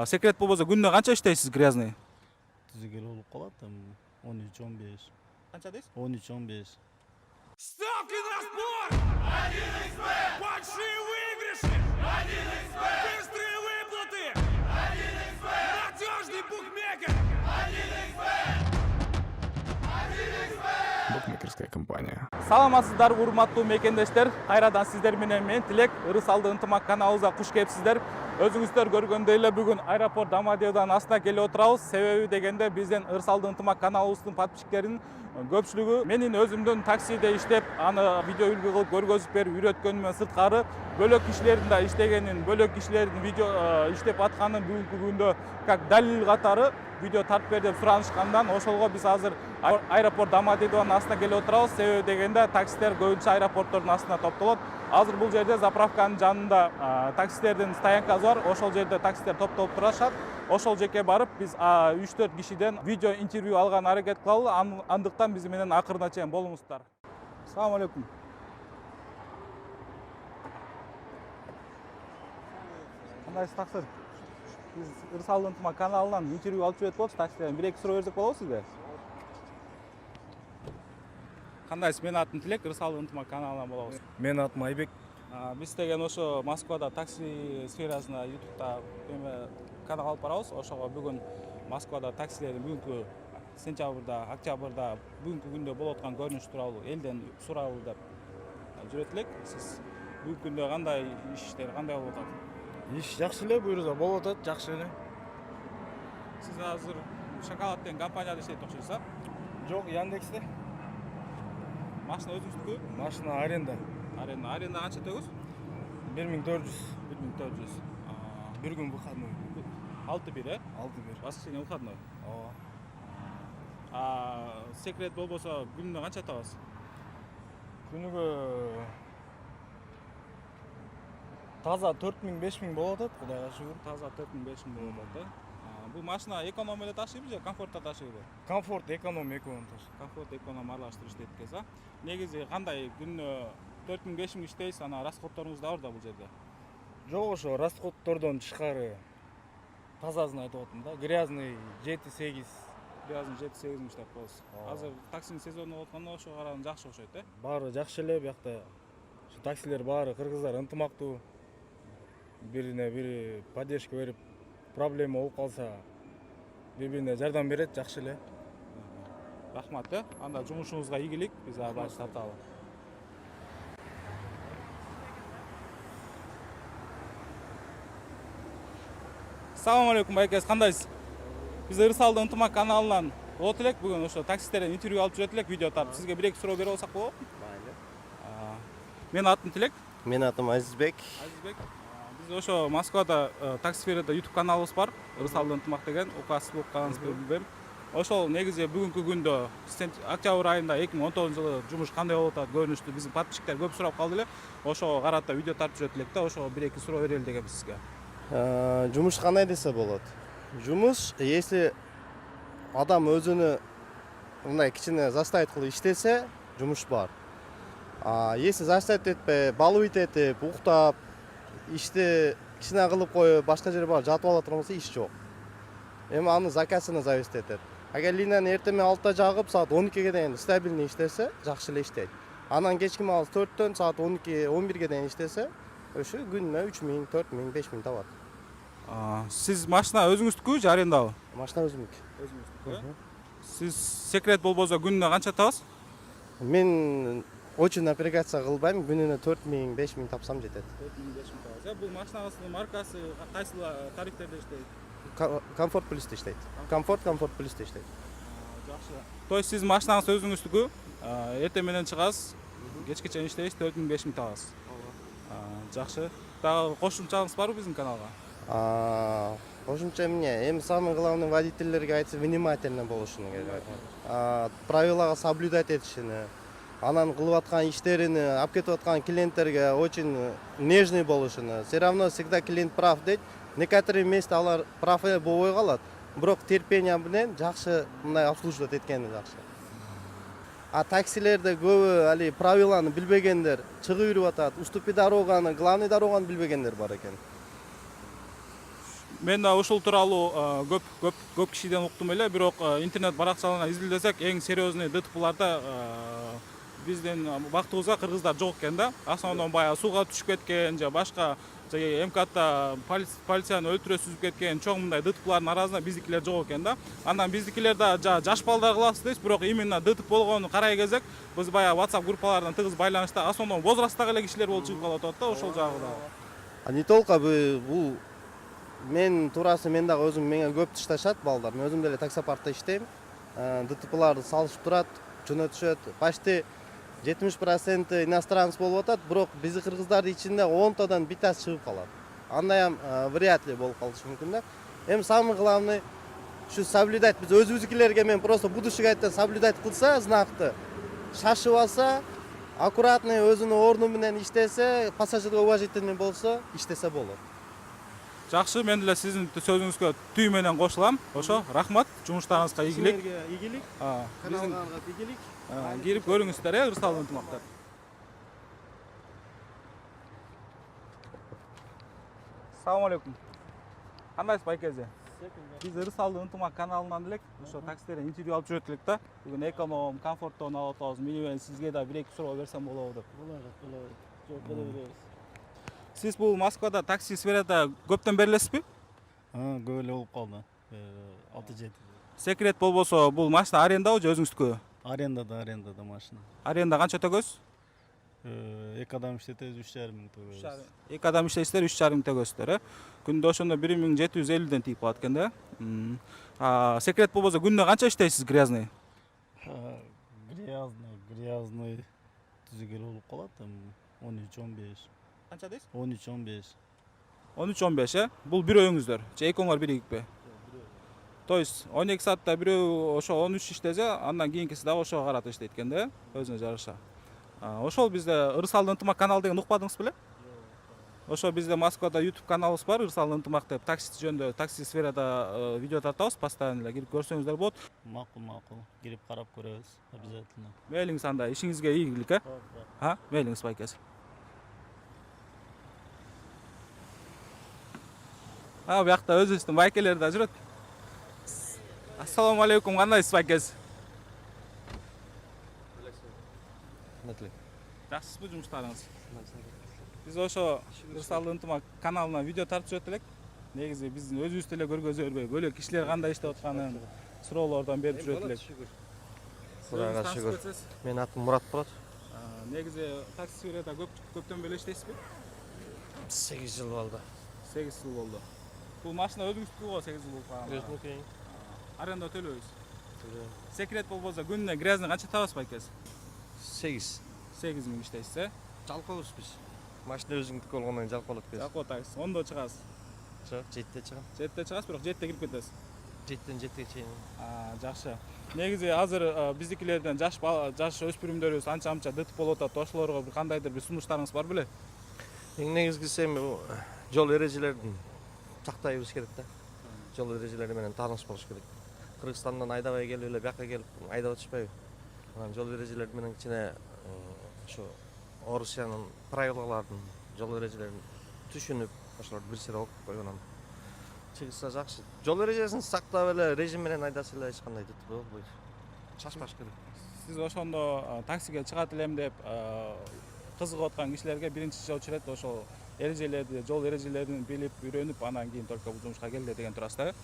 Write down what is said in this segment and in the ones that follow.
Секрет болбосо күнүнө канча иштейсиз грязный? Түзүгел болуп калат, 13-15. Канча дейсиз? 13-15. Ставки на спорт! 1xBet! Большие выигрыши! 1xBet! Быстрые выплаты! 1xBet! Надежный букмекер! 1xBet! 1xBet! Букмекерская компания. Саламатсыздар урматтуу мекендештер. Кайрадан сиздер менен мен Тилек, Ырыс алды ынтымак каналыбызга куш келипсиздер. Өзүңүздөр көргөндөй эле бүгүн аэропорт Домодедовдон астына келип отурабыз. Себеби дегенде биздин Ырыс алды ынтымак каналыбыздын подписчиктеринин көпчүлүгү менин өзүмдүн таксиде иштеп, аны видео үлгү кылып көргөзүп берип үйрөткөнүмөн сырткары бөлөк кишилердин да иштегенин, бөлөк кишилердин видео иштеп атканын бүгүнкү күндө как далил катары видео тартып бер деп суранышкандан ошолго биз азыр аэропорт Домодедовдун астына келип отурабыз. Себеби дегенде таксилер көбүнчө аэропорттордун астына топтолот. Азыр бул жерде заправканын жанында таксилердин стоянкасы бар. Ошол жерде таксилер топтолуп турушат. Ошол жеке барып биз 3-4 кишиден видео интервью алган аракет кылалы. Андыктан биз менен акырына чейин болуңуздар. Assalomu alaykum. Кандайсыз таксир? Биз Ырыс алды ынтымак каналынан интервью алып жүрөт болчу таксилерден. Бир-эки суроо берсек болобу сизге? Кандайсыз? Менин атым Тилек, Ырыс алды ынтымак каналынан болобуз. Менин атым Айбек. Биз деген ошо Москвада такси сферасына YouTube'да канал алып барабыз. Ошого бүгүн Москвада таксилердин бүгүнкү сентябрда, октябрда бүгүнкү күндө болуп аткан көрүнүш тууралуу элден сурайлы деп жүрөт элек. Сиз бүгүнкү күндө кандай иштер, кандай болуп атат? Иш жакшы эле, буюрса болуп атат, жакшы эле. Сиз азыр Шоколад деген компанияда иштейт окшойсуз, а? Жок, Яндексте. Машина өзүңүздүкү? Машина аренда. Аренда канча төлөйсүз? 1400. 1400. Бир күн выходной. 6-1, э? 6-1. Воскресенье выходной. Ооба. Секрет болбосо күнүнө канча табасыз? Күнүгө таза 4000-5000 болуп атат, Кудайга шүгүр. Таза 4000-5000 болуп атат, э? Бул машина эконом эле ташыйбы же комфортто ташыйбы? Комфорт, эконом экөөнү ташыйт. Комфорт, эконом аралаштырып иштейт экенсиз, а? Негизи кандай күнүнө 4000-5000 иштейсиз, ана расходторуңуз да бар да бул жерде? Жок, ошо расходтордон тышкары тазасын айтып атам да. Грязный 7-8. Грязный 7-8 иштеп коесуз. Азыр таксинин сезону болуп атканда ошого караганда жакшы окшойт, э? Баары жакшы эле, биякта. Ошо таксилер баары кыргыздар ынтымактуу. Бирине бири поддержка берип, проблема болуп калса, бири-бирине жардам берет, жакшы эле. Рахмат, э? Анда жумушуңузга ийгилик, биз ары тарталы. Assalomu alaykum байкес, кандайсыз? Биз Ырыс алды ынтымак каналынан болот элек, бүгүн ошо таксистерден интервью алып жүрөт элек, видео тартып. Сизге бир-эки суроо берип алсак болобу? Майлы. Менин атым Тилек. Менин атым Азизбек. Азизбек. Биз ошо Москвада такси сферада YouTube каналыбыз бар. Ырыс алды ынтымак деген, указ болуп калганыңызды билбейм. Ошол негизи бүгүнкү күндө октябрь айында 2019 жылы жумуш кандай болуп атат көрүнүштү биздин подписчиктер көп сурап калды эле. Ошого карата видео тартып жүрөт элек да, ошого бир-эки суроо берели дегенбиз сизге. Жумуш кандай десе болот. Жумуш, если адам өзүнү мындай кичине заставить кылып иштесе, жумуш бар. Если заставить этпей, балуйт этип, уктап, ишти кичине кылып коюп, башка жерге барып жатып ала турган болсо иш жок. Эми анын заказына зависит этет. Агер линияны эртең 6-да жагып, саат 12ге дейин стабильный иштесе, жакшы эле иштейт. Анан кечки маал 4-төн саат 12-11ге дейин иштесе, ошо күнүнө 3000, 4000, 5000 табат. Сиз машина өзүңүздүкү же арендабы? Машина өзүмдүк. Өзүңүздүкү. Сиз секрет болбосо күнүнө канча табасыз? Мен очень напрягаться кылбайм, күнүнө 4000, 5000 тапсам жетет. 4000-5000 табасыз. Бул машинаңыздын маркасы кайсы тарифтерде иштейт? Комфорт плюсте иштейт. Комфорт плюсте иштейт. Жакшы. То есть сиз машинаңыз өзүңүздүкү, эртең менен чыгасыз, кечке чейин иштейсиз, 4000-5000 табасыз. Жакшы. Дагы кошумчаңыз барбы биздин каналга? Кошумча эмне? Эми самый главный водительдерге айтса внимательно болушуну керек. Правилага соблюдать этишини, анан кылып аткан иштерини, алып кетип аткан клиенттерге очень нежный болушуну. Все равно всегда клиент прав дейт. Некоторые места алар прав болбой калат, бирок терпение менен жакшы мындай обслуживать эткени жакшы. Таксилерде көбү али правиланы билбегендер чыгып йөрүп атат. Уступи дороганы, главный дороганы билбегендер бар экен. Мен да ушул тууралуу көп кишиден уктум эле, бирок интернет баракчаларына изилдесек эң серьезный ДТПларда биздин бактыбызга кыргыздар жок экен да. Основном баягы сууга түшүп кеткен же башка МКАДда полицияны өлтүрө сүзүп кеткен чоң мындай ДТПлардын арасында биздикилер жок экен да. Андан биздикилер да жаш балдар кылабыз дейбиз, бирок именно ДТП болгонун карай кезек биз баягы WhatsApp группаларынан тыгыз байланышта основном возрасттагы эле кишилер болуп чыгып калып атат да, ошол жагы да. Не только бул мен туурасы мен дагы өзүм менен көп ташташат балдар. Мен өзүм деле таксопаркта иштейм. ДТПларды салышып турат, жөнөтүшөт. Почти 70% иностранец болуп атат, бирок биздин кыргыздардын ичинде 10тадан битасы чыгып калат. Анда вряд ли болуп калышы мүмкүн да. Эми самый главный şu соблюдать, biz өзүбүздүкилерге мен просто будущего айттан соблюдать кылса, знакты шашып алса, аккуратный өзүнүн орну менен иштесе, пассажирге уважительный болсо, иштесе болот. Жакшы, мен деле сиздин сөзүңүзгө түй менен кошулам. Ошо, рахмат, жумуштарыңызга ийгилик. Силерге ийгилик, каналыңарга ийгилик. Кирип көрүңүздөр, ырсалдуу ынтымактар. Assalomu alaykum. Кандайсыз байкеже? Биз ырсалдуу ынтымак каналынан элек, ошо таксиден интервью алып жүрөт элек да. Бүгүн эконом, комфорттон алып атабыз. Менен сизге да бир-эки суроо берсем болобу деп. Болот. Жооп бере беребиз. Сиз бул Москвада такси сферада көптөн бери элесизби? Көп эле болуп калды. 6-7. Секрет болбосо, бул машина арендабы же өзүңүздүкү? Арендада машина. Аренда канча төлөйсүз? 2 адам иштетебиз, 3,5 миң төлөйбүз. 2 адам иштейсиздер, 3,5 миң төлөйсүздөр, Күндө ошондо 1750-ден тийип калат экен да. Секрет болбосо күндө канча иштейсиз грязный? Грязный түзүгөл болуп калат, 13-15. Канча дейсиз? 13-15. 13-15, Бул бирөөңүздөр, же экөөңөр биригиппи? То есть 12 саатта бирөө ошо 13 иштесе, андан кийинкиси дагы ошого карата иштейт экен да, өзүнө жараша. Ошол бизде ырсалдуу ынтымак канал деген укпадыңыз беле? Ошо бизде Москвада YouTube каналыбыз бар, ырсалдуу ынтымак деп, такси жөнүндө, такси сферада видео тартабыз, постоянно эле кирип көрсөңүздөр болот. Макул. Кирип карап көрөбүз, обязательно. Мейлиңиз анда, ишиңизге ийгилик, Мейлиңиз байкес. Буякта өзүбүздүн байкелер да жүрөт. Ассаламу алейкум, кандайсыз байкес? Жакшысызбы жумуштарыңыз? Биз ошо ырсалдуу ынтымак каналына видео тартып жүрөт элек. Негизи биздин өзүбүз деле көргөзө бербей, бөлөк кишилер кандай иштеп атканын суроолордон берип жүрөт элек. Кудайга шүгүр. Менин атым Мурат болот. Негизи такси сферада көптөн бери иштейсизби? 8 жыл болду. 8 жыл болду. Бул машина өзүңүздүкү го 8 жыл болуп калган. Өзүнүкү. Аренда төлөйсүз. Секрет болбосо күнүнө грязный канча табасыз байкес? 8. 8 миң иштейсиз, Жалкообуз биз. Машина өзүңдүкү болгондон кийин жалколот биз. Жалкоо такси. Ондо чыгасыз. Жок, 7-те чыгам. 7-те чыгасыз, бирок 7-те кирип кетесиз. 7-тен 7-ге чейин. Жакшы. Негизи азыр биздикилерден жаш өспүрүмдөрүбүз анча ДТП болуп атат. Ошолорго бир кандайдыр бир сунуштарыңыз бар беле? Эң негизгиси эми жол эрежелерин сактайбыз керек да. Жол эрежелери менен тааныш болуш керек. Кыргызстандан айдабай келип эле бияка келип айдап атышпайбы? Анан жол эрежелери менен кичине ошо Орусиянын правилаларын, жол эрежелерин түшүнүп, ошолорду бир сыйра окуп койгон анан чыгышса жакшы. Жол эрежесин сактап эле режим менен айдаса эле эч кандай ДТП болбойт. Шашпаш керек. Сиз ошондо таксиге чыгат элем деп кызыгып аткан кишилерге биринчи очередь ошол эрежелерди, жол эрежелерин билип, үйрөнүп, анан кийин только бул жумушка келди деген турасыз да?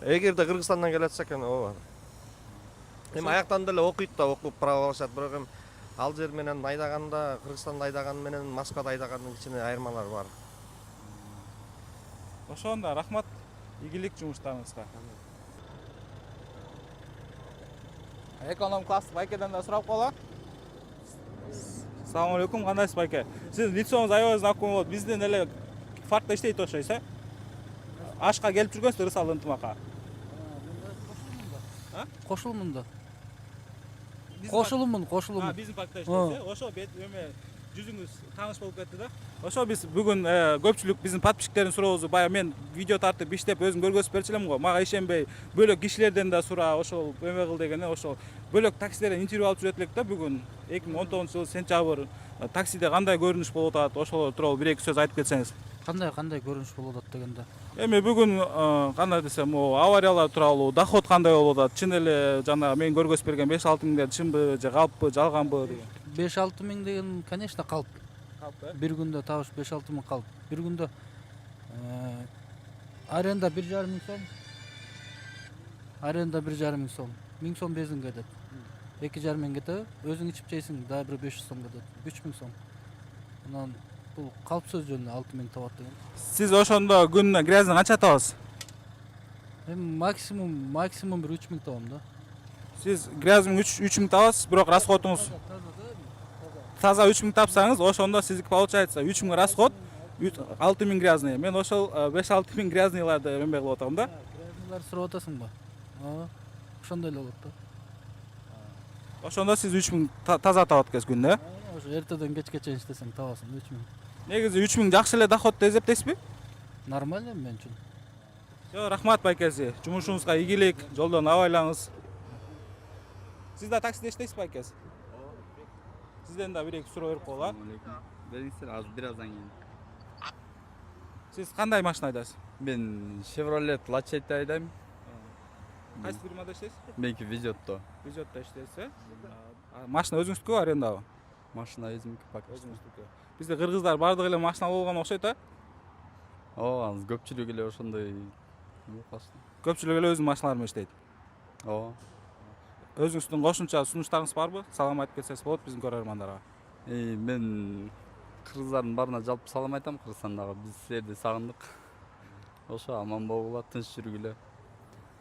Эгерде Кыргызстандан келатса экен, ооба. Эми аяктан деле окуйт да, окуп право алышат, бирок эми ал жер менен айдаганда, Кыргызстанда айдаган менен Москвада айдаганын кичине айырмалары бар. Ошондо рахмат, ийгилик жумуштарыңызга. Эконом класс байкеден да сурап коелу. Assalomu alaykum, кандайсыз байке? Сиздин лицоңуз аябай знакомый болот. Бизден эле фаркта иштейт окшойсуз, Ашка келип жүргөнсүз ырсалдуу ынтымакка. Кошулмун да. Кошулумун. Биздин паркта иштейсиз, ошо бет эме жүзүңүз тааныш болуп кетти да. Ошо биз бүгүн көпчүлүк биздин подписчиктердин суроосу, баягы мен видео тартып иштеп өзүм көргөзүп берчү элем го. Мага ишенбей, бөлөк кишилерден да сура, ошол эме кыл деген, ошол бөлөк таксидерден интервью алып жүрөт элек да бүгүн. 2019 жыл сентябрь таксиде кандай көрүнүш болуп атат, ошол тууралуу бир-эки сөз айтып кетсеңиз. Кандай көрүнүш болуп атат дегенде. Эми бүгүн кандай десем, авариялар тууралуу, доход кандай болуп атат? Чын эле жана мен көргөзүп берген 5-6 миңдер чынбы же калппы, жалганбы деген? 5-6 миң деген, конечно, калп. Калп, Бир күндө табыш 5-6 миң калп. Бир күндө аренда 1,5 миң сом. Аренда 1,5 миң сом. 1000 сом бензин кетет. 2,5 миң кетет. Өзүң ичип жейсиң, дагы бир 500 сом кетет. 3 миң сом. Анан бул калп сөз жөнүндө 6 миң табат деген. Сиз ошондо күнүнө грязный канча табасыз? Эми максимум бир 3 миң табам да. Сиз грязный 3 миң табасыз, бирок расходуңуз таза 3 миң тапсаңыз, ошондо сиздики получается 3 миң расход, 6 миң грязный. Мен ошол 5-6 миң грязнylарды эмне кылып атам да. Грязныйлар сурап атасыңбы? Ошондой эле болот да. Ошондо сиз 3 миң таза табат экенсиз күндө. Ошо эртеден кечке чейин иштесең табасың 3 миң. Негизи 3 миң жакшы эле доход деп эсептейсизби? Нормально мен үчүн. Рахмат байкеси. Жумушуңузга ийгилик, жолдон абайлаңыз. Сиз да таксиде иштейсизби байкеси? Сизден да бир-эки суроо берип коелу. Бериңиздер, азыр бир аздан кийин. Сиз кандай машина айдайсыз? Мен Chevrolet Lachetti айдайм. Кайсы фирмада иштейсиз? Меники Vizotto. Везётто иштейсиз, э? Машина өзүңүздүкү, арендабы? Машина өзүмдүкү пока. Өзүңүздүкү. Бизде кыргыздар бардыгы эле машина болгон окшойт, а? Ооба, азыр көпчүлүгү эле ошондой. Көпчүлүгү эле өзүнүн машиналары менен иштейт. Ооба. Өзүңүздүн кошумча сунуштарыңыз барбы? Салам айтып кетсеңиз болот биздин көрөрмандарга. Мен кыргыздардын баарына жалпы салам айтам, Кыргызстандагы. Биз силерди сагындык. Ошо аман болгула, тынч жүргүлө.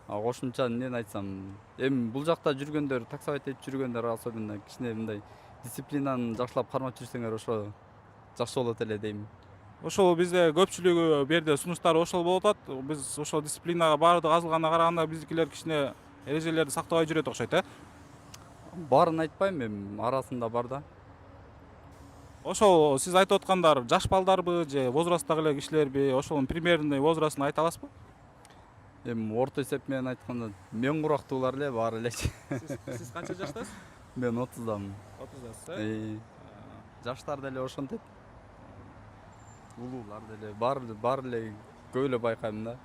Кошумча эмнени айтсам, эми бул жакта жүргөндөр, таксовать этип жүргөндөр особенно кичине мындай дисциплинаны жакшылап кармап жүрсөңөр ошо жакшы болот эле дейм. Ошол бизде көпчүлүгү бу жерде сунуштары ошол болуп атат. Биз ошол дисциплинага баардыгы азылганына караганда биздикилер кичине эрежелерди сактабай жүрөт окшойт, э? Баарын айтпайм, эми арасында бар да. Ошол сиз айтып аткандар жаш балдарбы же возрасттагы эле кишилерби? Ошонун примерный возрастын айта аласызбы? Эми орто эсеп менен айтканда мен курактуулар эле баары элечи. Сиз канча жаштасыз? Мен 30дамын. 30дасыз, э? Жаштар деле ошентет. Улуулар деле баары эле көп эле байкайм да.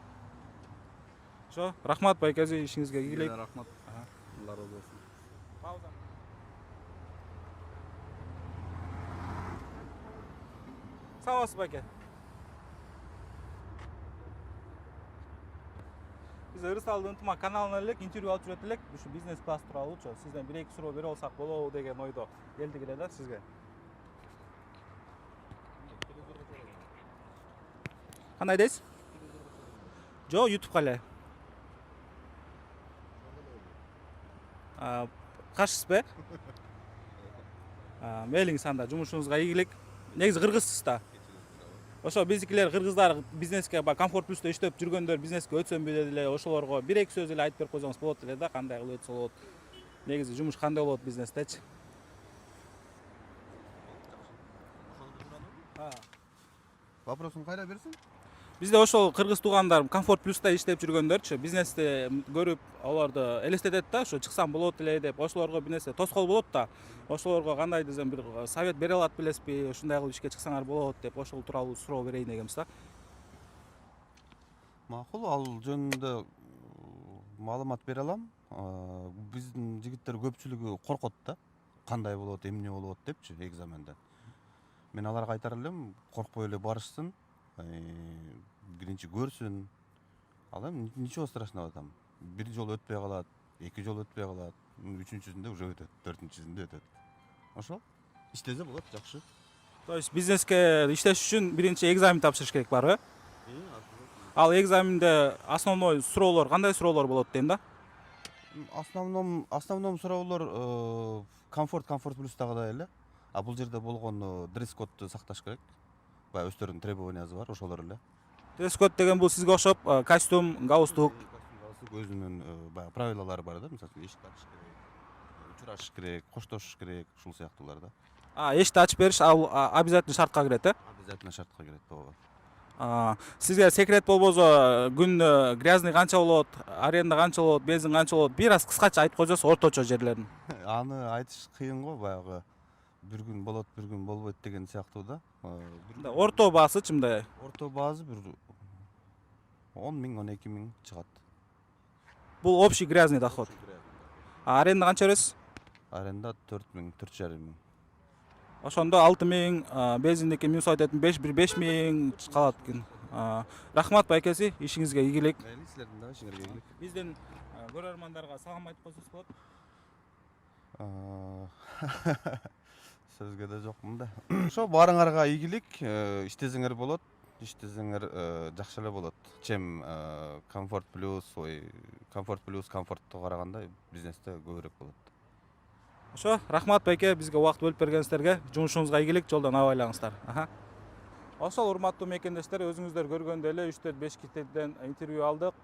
Ошо, рахмат байкеси, ишиңизге ийгилик. Рахмат. Алла разы болсун. Саламатсызбы байке? Биз Ырысалдын ынтымак каналынан элек интервью алып жүрөт элек, ушу бизнес класс тууралуучу. Сизден бир-эки суроо бере алсак болобу деген ойдо келдик эле да сизге. Кандай дейсиз? Жок, YouTubeга эле. Каршысызбы? Мейлиңиз анда, жумушуңузга ийгилик. Негизи кыргызсыз да. Ошо биздикилер кыргыздар бизнеске комфорт плюсто иштеп жүргөндөр бизнеске өтсөмбү деди эле, ошолорго бир-эки сөз эле айтып берип койсоңуз болот эле да, кандай кылып өтсө болот. Негизи жумуш кандай болот бизнестечи? Вопросун кайра берсин? Бизде ошол кыргыз туугандар комфорт плюсто иштеп жүргөндөрчү, бизнести көрүп, аларды элестетет да, ошо чыксам болот эле деп, ошолорго бир нерсе тоскоол болот да. Ошолорго кандай десем бир совет бере алат белесизби, ушундай кылып ишке чыксаңар болот деп, ошол тууралуу суроо берейин дегенбиз да. Макул, ал жөнүндө маалымат бере алам. Биздин жигиттер көпчүлүгү коркот да. Кандай болот, эмне болот депчи экзаменден. Мен аларга айтар элем, коркпой эле барышсын. Биринчи көрсүн. Ал эми ничего страшного там. Бир жол өтпөй калат, эки жол өтпөй калат, үчүнчүсүндө уже өтөт, төртүнчүсүндө өтөт. Ошол иштесе болот, жакшы. То есть бизнеске иштеш үчүн биринчи экзамен тапшырыш керек барбы? Ал экзаменде основной суроолор кандай суроолор болот дейм да? Основном суроолор комфорт плюстагыдай эле. А бул жерде болгон дресс-кодду сакташ керек. Баягы өздөрүнүн требованиясы бар, ошолор эле. Дресс-код деген бул сизге окшоп костюм, галстук, Өзүнүн баягы правилалары бар да, мисалы үчүн эшикти ачыш керек, учурашыш керек, коштошуш керек, ушул сыяктуулар да. Эшикти ачып бериш ал обязательно шартка кирет, э? Обязательно шартка кирет, ооба. Сизге секрет болбосо күндө грязный канча болот, аренда канча болот, бензин канча болот? Бир аз кыскача айтып койсоңуз орточо жерлерин. Аны айтыш кыйын го, баягы бир күн болот, бир күн болбойт деген сыяктуу да. Орто баасычы мындай? Орто баасы бир 10 миң, 12 миң чыгат. Бул общий грязный доход. Аренда канча бересиз? Аренда 4 миң, 4,5 миң. Ошондо 6 миң, бензиндики минус айтатын 5 миң калат экен. Рахмат байкеси, ишиңизге ийгилик. Силердин да ишиңерге ийгилик. Биздин көрөрмандарга салам айтып койсоңуз болот. Сөзгө да жокмун да. Ошо баарыңарга ийгилик, иштесеңер болот, иштесеңер жакшы эле болот. Чем комфорт плюс, комфортто караганда бизнесте көбүрөөк болот. Ошо, рахмат байке, бизге убакыт бөлүп бергениңиздерге, жумушуңузга ийгилик, жолдон абайлаңыздар. Ошол урматтуу мекендештер, өзүңүздөр көргөндөй эле 3-4-5 кишиден интервью алдык.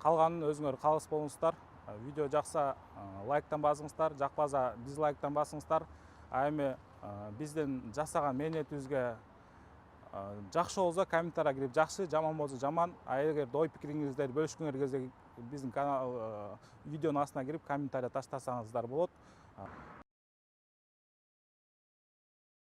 Калганын өзүңөр калыс болуңуздар. Видео жакса лайктан басыңыздар, жакпаса дизлайктан басыңыздар. Эми биздин жасаган мээнетибизге жакшы болсо комментарийге кирип жакшы, жаман болсо жаман. Эгер ой пикириңиздерди бөлүшкүңөр келсе биздин канал видеонун астына кирип комментарий таштасаңыздар болот.